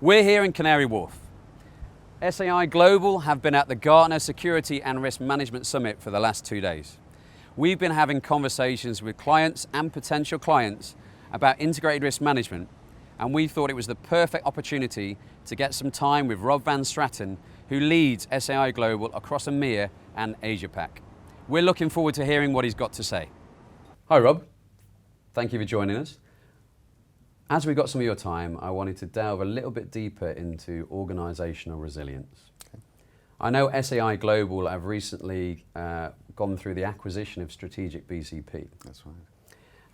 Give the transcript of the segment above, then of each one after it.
We're here in Canary Wharf. SAI Global have been at the Gartner Security and Risk Management Summit for the last 2 days. We've been having conversations with clients and potential clients about integrated risk management, and we thought it was the perfect opportunity to get some time with Rob Van Straten, who leads SAI Global across EMEA and Asia Pac. We're looking forward to hearing what he's got to say. Hi Rob, thank you for joining us. As we got some of your time, I wanted to delve a little bit deeper into organisational resilience. Okay. I know SAI Global have recently gone through the acquisition of Strategic BGP. That's right.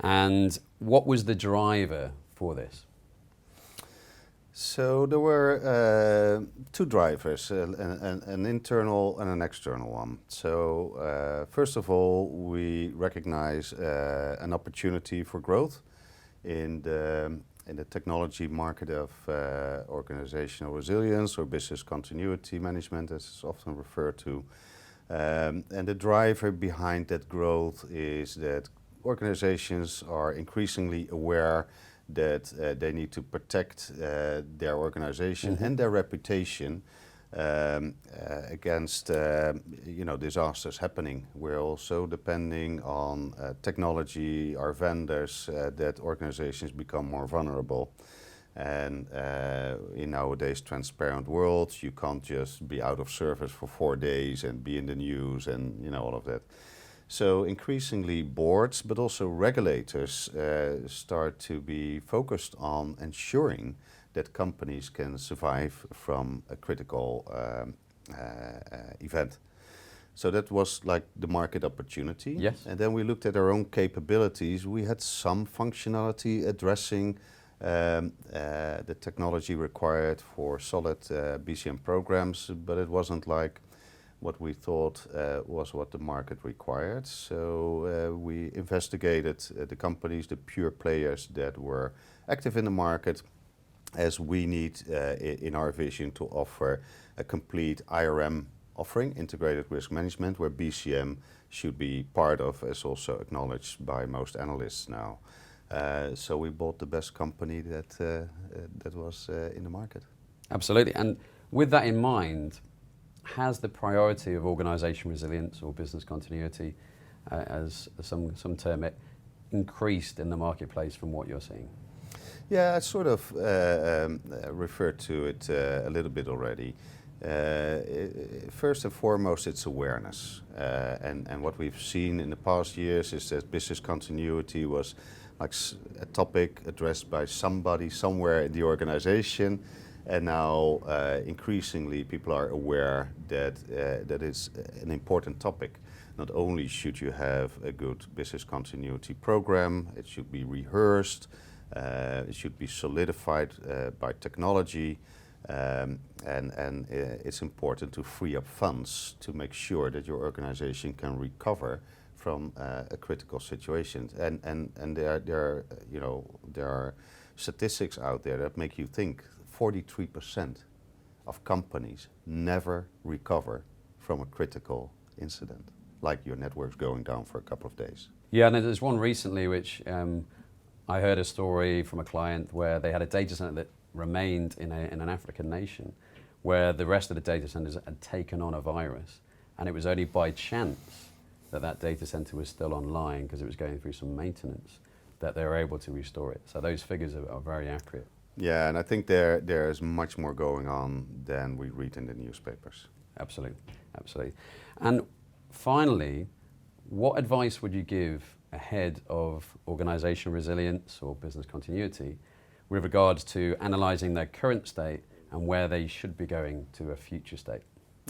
And what was the driver for this? So there were two drivers, an internal and an external one. So first of all, we recognize an opportunity for growth in the technology market of organizational resilience or business continuity management, as it's often referred to. And the driver behind that growth is that organizations are increasingly aware that they need to protect their organization and their reputation against disasters happening. We're also depending on technology, our vendors, that organizations become more vulnerable. And in nowadays transparent world, you can't just be out of service for 4 days and be in the news and all of that. So increasingly boards, but also regulators start to be focused on ensuring that companies can survive from a critical event. So that was like the market opportunity. Yes. And then we looked at our own capabilities. We had some functionality addressing the technology required for solid BCM programs, but it wasn't like what we thought was what the market required. So we investigated the companies, the pure players that were active in the market, as we need in our vision to offer a complete IRM offering, integrated risk management, where BCM should be part of, as also acknowledged by most analysts now. So we bought the best company that was in the market. Absolutely. And with that in mind, has the priority of organisation resilience or business continuity, as some term it, increased in the marketplace from what you're seeing? Yeah, I sort of referred to it a little bit already. First and foremost, it's awareness. And what we've seen in the past years is that business continuity was like a topic addressed by somebody somewhere in the organization. And now increasingly people are aware that that is an important topic. Not only should you have a good business continuity program, it should be rehearsed, it should be solidified by technology, and it's important to free up funds to make sure that your organization can recover from a critical situation. And there are statistics out there that make you think 43% of companies never recover from a critical incident, like your network's going down for a couple of days. Yeah, and there's one recently which I heard a story from a client where they had a data center that remained in an African nation, where the rest of the data centers had taken on a virus, and it was only by chance that data center was still online because it was going through some maintenance that they were able to restore it. So those figures are very accurate. Yeah, and I think there is much more going on than we read in the newspapers. Absolutely, absolutely. And finally, what advice would you give ahead of organisational resilience or business continuity with regards to analysing their current state and where they should be going to a future state?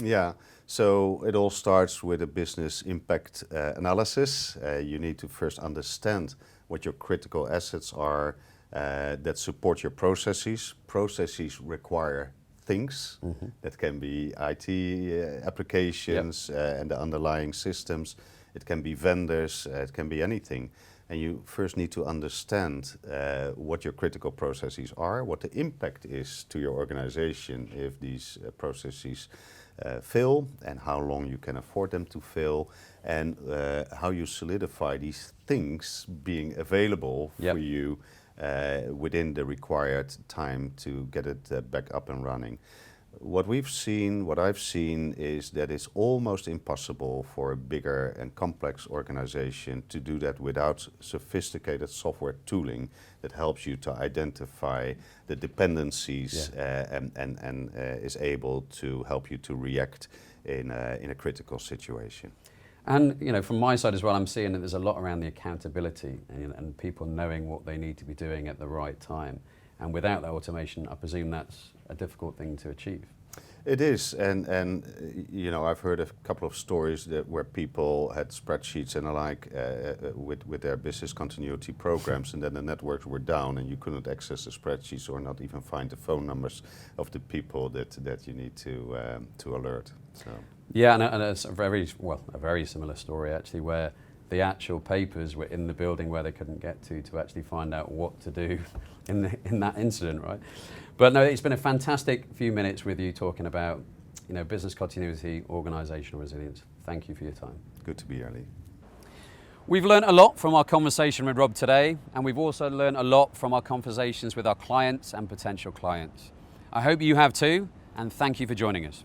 Yeah, so it all starts with a business impact analysis. You need to first understand what your critical assets are that support your processes. Processes require things that can be IT applications and the underlying systems. It can be vendors, it can be anything. And you first need to understand what your critical processes are, what the impact is to your organization if these processes fail, and how long you can afford them to fail, and how you solidify these things being available for you within the required time to get it back up and running. What I've seen is that it's almost impossible for a bigger and complex organization to do that without sophisticated software tooling that helps you to identify the dependencies and is able to help you to react in a critical situation. And from my side as well, I'm seeing that there's a lot around the accountability and people knowing what they need to be doing at the right time. And without that automation, I presume that's a difficult thing to achieve. It is, and I've heard a couple of stories where people had spreadsheets and the like with their business continuity programs, and then the networks were down, and you couldn't access the spreadsheets or not even find the phone numbers of the people that you need to alert. So. Yeah, and it's a very similar story actually, where the actual papers were in the building where they couldn't get to actually find out what to do in that incident, right? But no, it's been a fantastic few minutes with you talking about business continuity, organisational resilience. Thank you for your time. Good to be here, Lee. We've learned a lot from our conversation with Rob today, and we've also learned a lot from our conversations with our clients and potential clients. I hope you have too, and thank you for joining us.